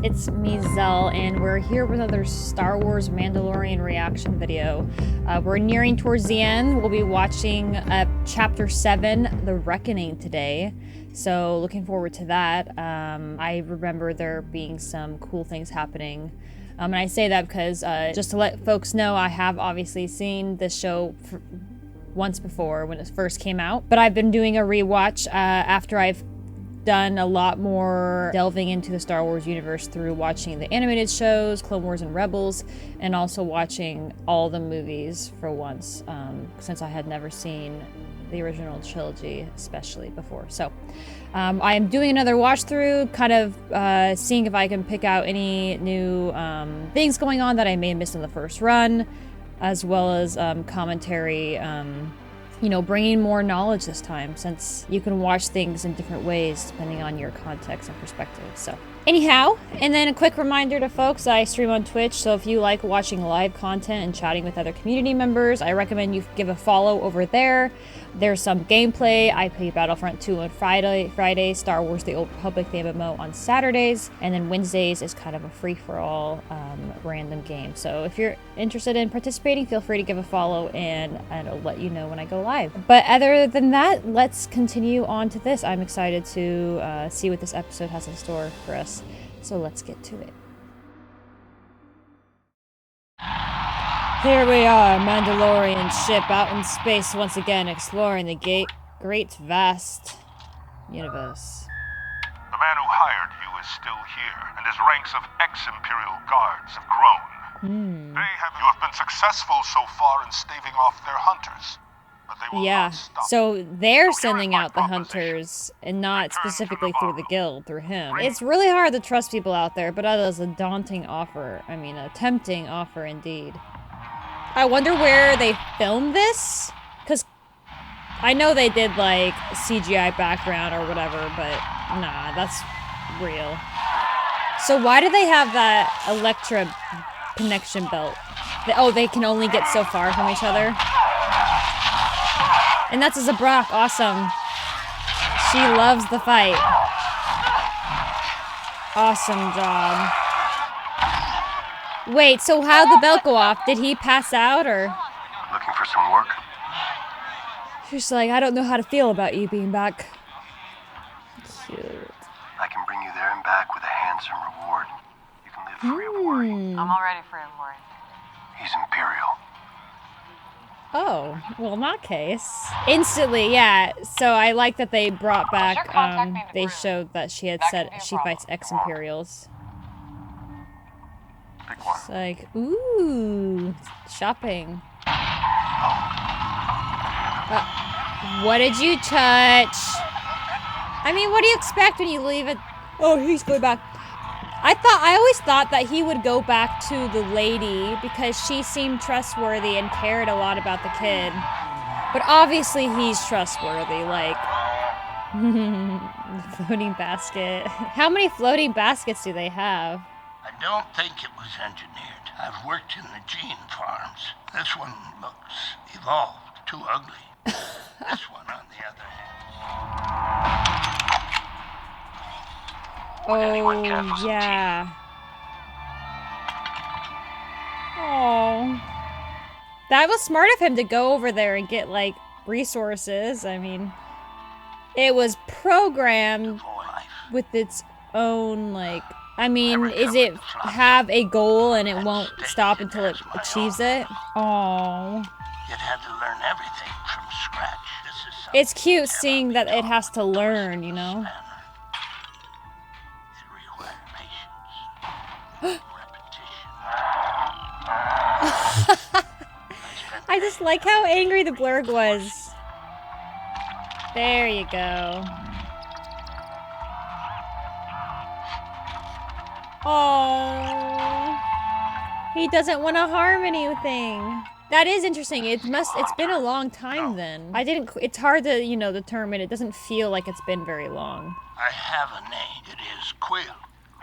it's me, Zell, and we're here with another Star Wars Mandalorian reaction video. We're nearing towards the end. We'll be watching Chapter 7, The Reckoning, today. So looking forward to that. I remember there being some cool things happening. And I say that because, just to let folks know, I have obviously seen this show once before when it first came out. But I've been doing a rewatch after I've done a lot more delving into the Star Wars universe through watching the animated shows, Clone Wars and Rebels, and also watching all the movies for once, since I had never seen the original trilogy especially before. So I am doing another watch through, kind of seeing if I can pick out any new things going on that I may have missed in the first run, as well as commentary, you know, bringing more knowledge this time, since you can watch things in different ways depending on your context and perspective. So anyhow, and then a quick reminder to folks, I stream on Twitch, so if you like watching live content and chatting with other community members, I recommend you give a follow over there. There's some gameplay. I play Battlefront 2 on Friday, Star Wars The Old Republic, the MMO, on Saturdays, and then Wednesdays is kind of a free-for-all random game. So if you're interested in participating, feel free to give a follow, and I'll let you know when I go live. But other than that, let's continue on to this. I'm excited to see what this episode has in store for us. So let's get to it. Here we are, Mandalorian ship out in space once again, exploring the great vast universe. The man who hired you is still here, and his ranks of ex-Imperial guards have grown. You have been successful so far in staving off their hunters, but they will not stop. So they're sending out the hunters, and not specifically through the guild, through him. It's really hard to trust people out there, but that is a daunting offer. I mean, a tempting offer indeed. I wonder where they filmed this, because I know they did like CGI background or whatever, but nah, that's real. So why do they have that Electra connection belt? Oh, they can only get so far from each other? And that's a Zabrak, awesome. She loves the fight. Awesome job. Wait, so how'd the belt go off? Did he pass out, or? Looking for some work? She's like, I don't know how to feel about you being back. Cute. I can bring you there and back with a handsome reward. You can live free of worry. I'm already free of worry. He's Imperial. Oh, well, in that case. Instantly, yeah. So I like that they brought back, they showed that she had said she fights ex-Imperials. It's like, ooh, shopping. What did you touch? I mean, what do you expect when you leave it? Oh, he's going back. I always thought that he would go back to the lady because she seemed trustworthy and cared a lot about the kid. But obviously he's trustworthy, like... Floating basket. How many floating baskets do they have? I don't think it was engineered. I've worked in the gene farms. This one looks evolved, too ugly. This one, on the other hand. Oh, yeah. Oh. That was smart of him to go over there and get, like, resources. I mean, it was programmed with its own, like... I mean, is it have a goal and it won't stop until it achieves it? Oh. It had to learn everything from scratch. It's cute seeing that it has to learn, you know? It required patience, repetition. I just like how angry the blurg was. There you go. Oh, he doesn't want to harm anything. That is interesting. It's been a long time then. It's hard to, you know, determine. It doesn't feel like it's been very long. I have a name. It is Quill.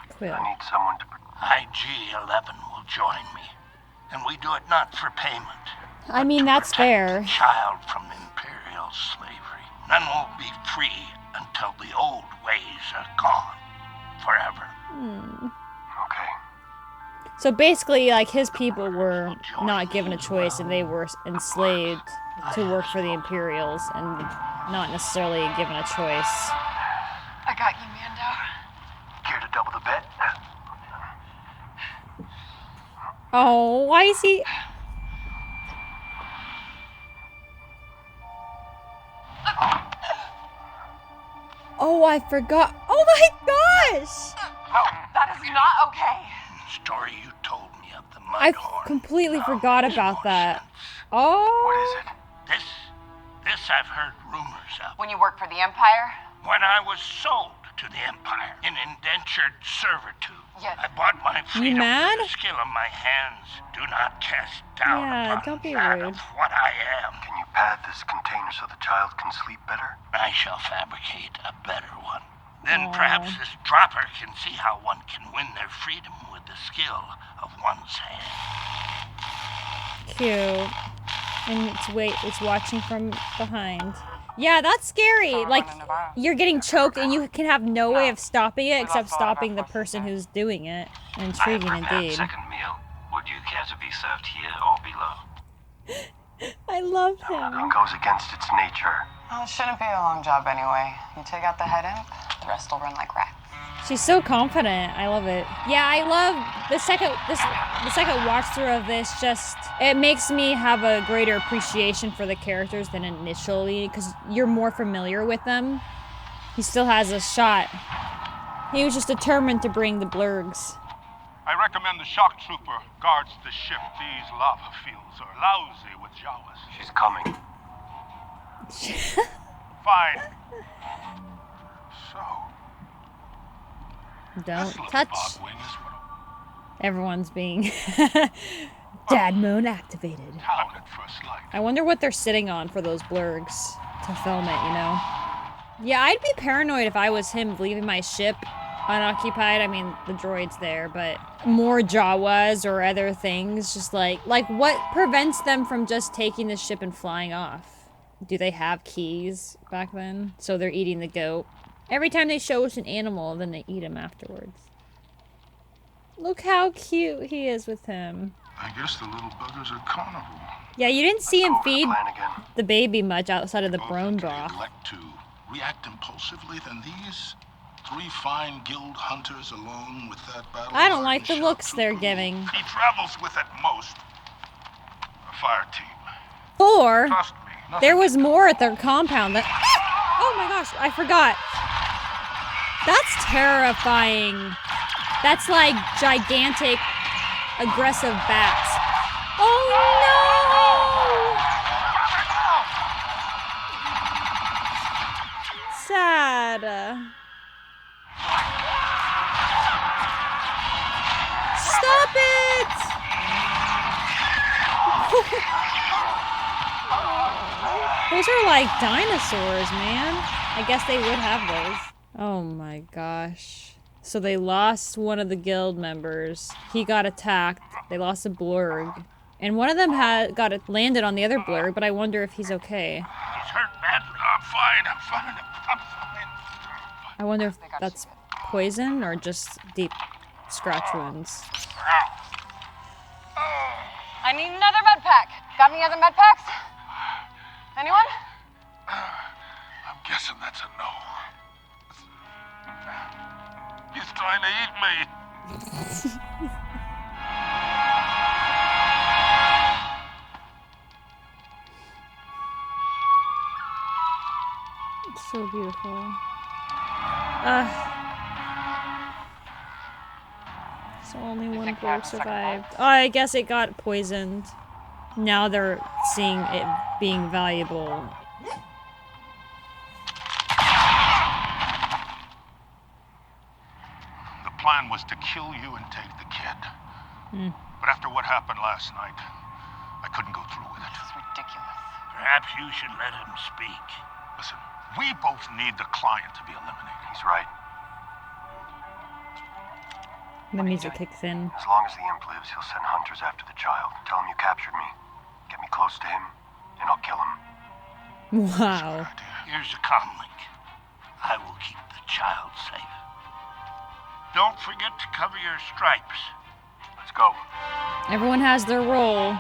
Quill. I need someone to... IG-11 will join me. And we do it not for payment. I mean, that's fair. The child from Imperial slavery. None will be free until the old ways are gone. Forever. So basically, like, his people were not given a choice and they were enslaved to work for the Imperials and not necessarily given a choice. I got you, Mando. Care to double the bet? Oh, why is he... Oh, I forgot. Oh my gosh! No, that is not okay. The story you told me of the I Mudhorn. completely forgot about that. Sense. Oh. What is it? This I've heard rumors of. When you work for the Empire? When I was sold to the Empire in indentured servitude, Yes. I bought my freedom mad? through the skill of my hands. Do not cast doubt Yeah, upon don't be that rude. of what I am. Can you pad this container so the child can sleep better? I shall fabricate a better one. Then Aw. perhaps this dropper can see how one can win their freedom with the skill of one's hand. Cute. And it's watching from behind. Yeah, that's scary. Like, you're getting choked and you can have no way of stopping it except stopping the person who's doing it. Intriguing indeed. Second meal. Would you care to be served here or below? I love It him. goes against its nature. Well, it shouldn't be a long job anyway. You take out the head imp, the rest will run like rats. She's so confident. I love it. Yeah, I love the second watch through of this. Just it makes me have a greater appreciation for the characters than initially because you're more familiar with them. He still has a shot. He was just determined to bring the blurgs. I recommend the shock trooper guards the ship. These lava fields are lousy with Jawas. She's coming. Fine. So, Don't this little touch. bogwing is what Everyone's being dad mode activated. a town at first light. I wonder what they're sitting on for those blurgs to film it, you know? Yeah, I'd be paranoid if I was him leaving my ship unoccupied. I mean, the droid's there, but more Jawas or other things. Just like what prevents them from just taking the ship and flying off? Do they have keys back then? So they're eating the goat. Every time they show us an animal, then they eat him afterwards. Look how cute he is with him. I guess the little buggers are carnival. Yeah, you didn't see him Go over the feed plan again. the baby much outside of the Both brone if they broth. elect to react impulsively, then these three fine guild hunters alone with that battle. I don't like the looks they're giving. He travels with at most a fire team. Or Trust me. Nothing there was more at their compound that. Oh my gosh, I forgot. That's terrifying. That's like gigantic, aggressive bats. Oh no! Sad. Stop it! Those are like dinosaurs, man. I guess they would have those. Oh my gosh. So they lost one of the guild members. He got attacked. They lost a blurg. And one of them landed on the other blurg, but I wonder if he's okay. He's hurt badly. I'm fine. I'm fine. I'm fine. I wonder if that's poison or just deep scratch wounds. I need another med pack. Got any other med packs? Anyone? I'm guessing that's a no. He's trying to eat me. It's so beautiful. So only one blurg survived. Oh, I guess it got poisoned. Now they're seeing it being valuable. The plan was to kill you and take the kid. But after what happened last night, I couldn't go through with it. This is ridiculous. Perhaps you should let him speak. Listen, we both need the client to be eliminated. He's right. The music kicks in. As long as the imp lives, he'll send hunters after the child. Tell him you captured me. Get me close to him, and I'll kill him. Wow. Here's a comlink. I will keep the child safe. Don't forget to cover your stripes. Let's go. Everyone has their role.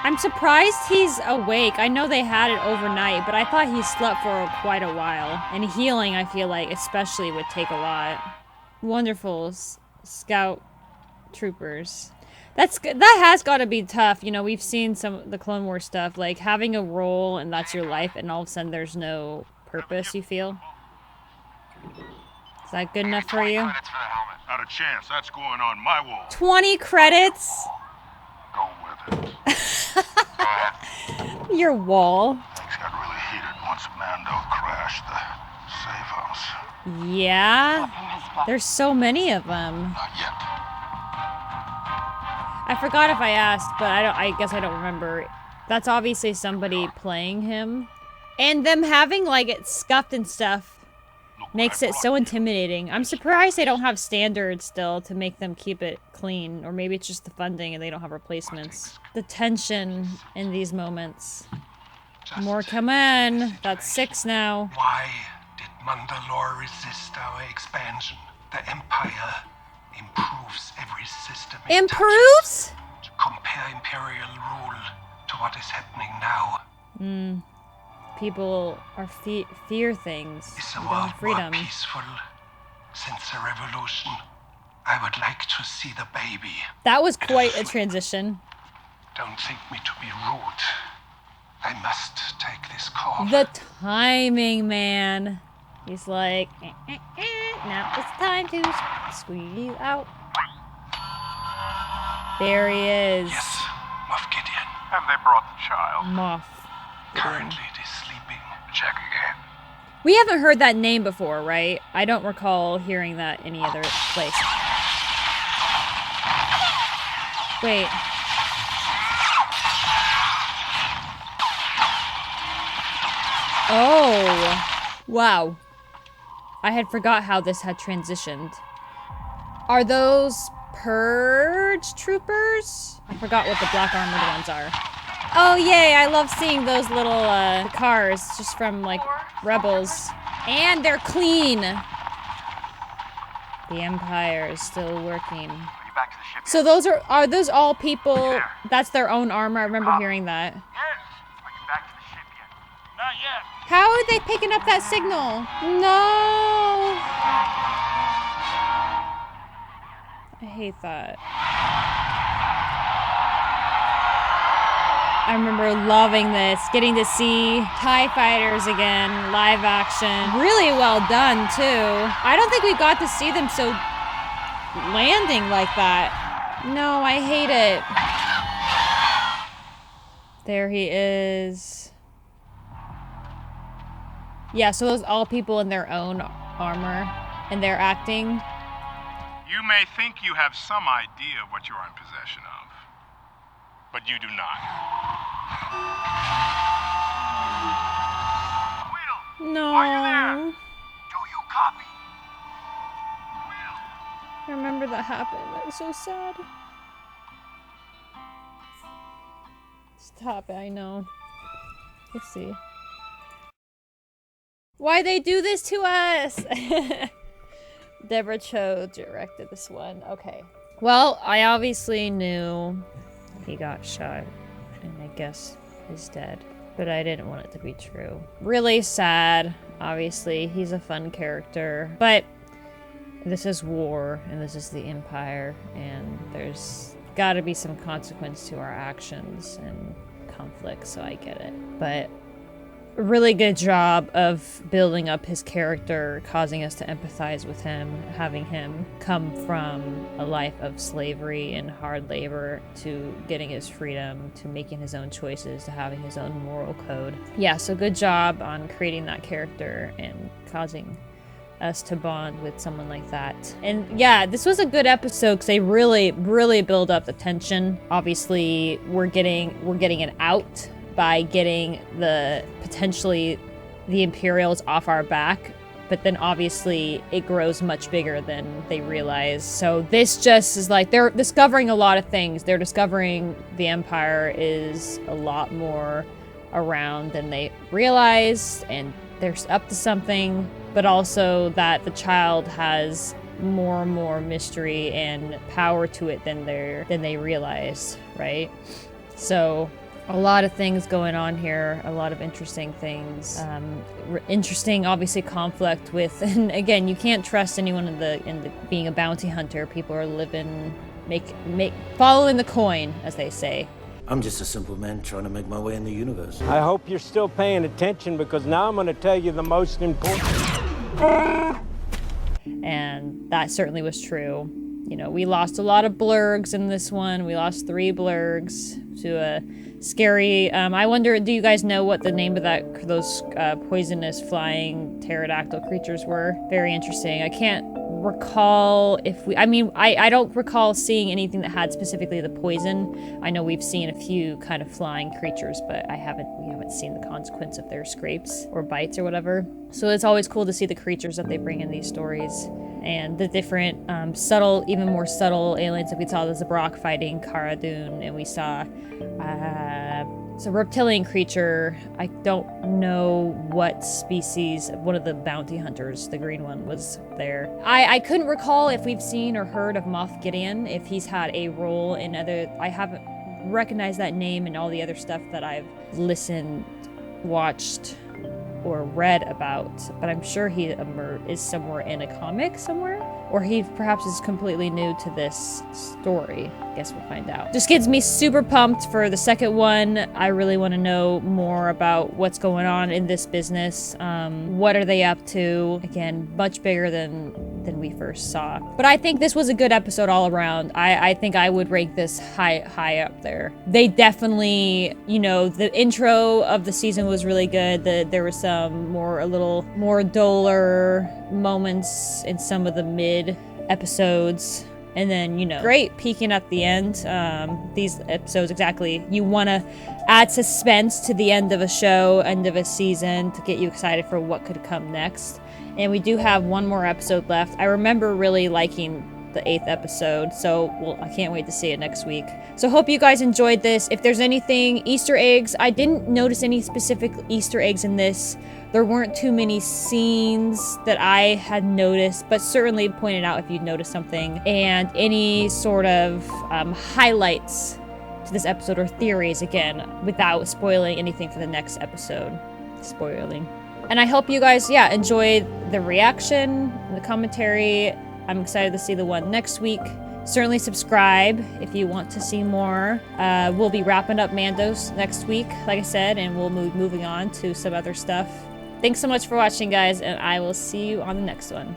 I'm surprised he's awake. I know they had it overnight, but I thought he slept for quite a while. And healing, I feel like, especially would take a lot. Wonderful scout troopers. That has got to be tough. You know, we've seen some of the Clone Wars stuff, like having a role and that's your life, and all of a sudden there's no purpose, you feel? Is that good enough for you? Credits for the helmet. Not a chance. That's going on my wall. 20 credits? Go with it. Go ahead. Your wall. Things got really heated once Mando crashed the safe house. Yeah? There's so many of them. Not yet. I forgot if I asked, but I guess I don't remember. That's obviously somebody playing him. And them having, like, it scuffed and stuff makes it so intimidating. I'm surprised they don't have standards still to make them keep it clean. Or maybe it's just the funding and they don't have replacements. The tension in these moments. More come in. That's 6 now. Why did Mandalore resist our expansion? The Empire improves every system. Improves? Compare Imperial rule to what is happening now. People are fear things. Is the They world want freedom. more peaceful since the revolution? I would like to see the baby. That was quite a transition. Don't think me to be rude. I must take this call. The timing, man. He's like, now it's time to squeeze out. There he is. Yes, Moff Gideon. And they brought the child. Moff. Currently it is sleeping. Check again. We haven't heard that name before, right? I don't recall hearing that any other place. Wait. Oh. Wow. I had forgot how this had transitioned. Are those Purge troopers? I forgot what the black armored ones are. Oh yay, I love seeing those little cars just from like Rebels. And they're clean. The Empire is still working. Are you back to the ship? So those are those all people, that's their own armor? I remember hearing that. Yes. Are you back to the ship yet? Not yet. How are they picking up that signal? No. I hate that. I remember loving this, getting to see TIE fighters again, live action. Really well done, too. I don't think we got to see them so landing like that. No, I hate it. There he is. Yeah, so those all people in their own armor, and they're acting. You may think you have some idea of what you are in possession of, but you do not. No. Are you there? Do you copy? I remember that happened. That was so sad. Stop it, I know. Let's see. Why they do this to us? Deborah Cho directed this one. Okay. Well, I obviously knew he got shot, and I guess he's dead. But I didn't want it to be true. Really sad. Obviously, he's a fun character. But this is war, and this is the Empire, and there's gotta be some consequence to our actions and conflict, so I get it. But a really good job of building up his character, causing us to empathize with him, having him come from a life of slavery and hard labor to getting his freedom, to making his own choices, to having his own moral code. Yeah, so good job on creating that character and causing us to bond with someone like that. And yeah, this was a good episode because they really build up the tension. Obviously, we're getting it out by getting potentially the Imperials off our back, but then obviously it grows much bigger than they realize. So this just is like, they're discovering a lot of things. They're discovering the Empire is a lot more around than they realize, and they're up to something. but also that the child has more and more mystery and power to it than they realized, right? So a lot of things going on here, a lot of interesting things. Interesting, obviously, conflict with, and again, you can't trust anyone in the being a bounty hunter. People are living, following the coin, as they say. I'm just a simple man trying to make my way in the universe. I hope you're still paying attention, because now I'm going to tell you the most important. And that certainly was true. You know, we lost a lot of blurgs in this one. We lost 3 blurgs to a scary... I wonder, do you guys know what the name of those poisonous flying pterodactyl creatures were? Very interesting. I can't recall if we... I don't recall seeing anything that had specifically the poison. I know we've seen a few kind of flying creatures, but we haven't seen the consequence of their scrapes or bites or whatever. So it's always cool to see the creatures that they bring in these stories. And the different subtle, even more subtle aliens. Like we saw the Zabrak fighting Cara Dune, and we saw it's a reptilian creature. I don't know what species. One of the bounty hunters, the green one, was there. I couldn't recall if we've seen or heard of Moff Gideon, if he's had a role in other... I haven't recognized that name in all the other stuff that I've listened, watched, or read about, but I'm sure he is somewhere in a comic somewhere, or he perhaps is completely new to this story. I guess we'll find out. Just gets me super pumped for the second one. I really want to know more about what's going on in this business. What are they up to? Again, much bigger than we first saw. But I think this was a good episode all around. I think I would rank this high up there. They definitely, you know, the intro of the season was really good. There was some a little more duller moments in some of the mid episodes. And then, you know, great peaking at the end. These episodes, exactly. You want to add suspense to the end of a show, end of a season, to get you excited for what could come next. And we do have one more episode left. I remember really liking the 8th episode, so I can't wait to see it next week. So hope you guys enjoyed this. If there's anything, Easter eggs, I didn't notice any specific Easter eggs in this. There weren't too many scenes that I had noticed, but certainly pointed out if you'd noticed something. And any sort of highlights to this episode or theories, again, without spoiling anything for the next episode. Spoiling. And I hope you guys, enjoyed the reaction, the commentary. I'm excited to see the one next week. Certainly subscribe if you want to see more. We'll be wrapping up Mandos next week, like I said, and we'll moving on to some other stuff. Thanks so much for watching, guys, and I will see you on the next one.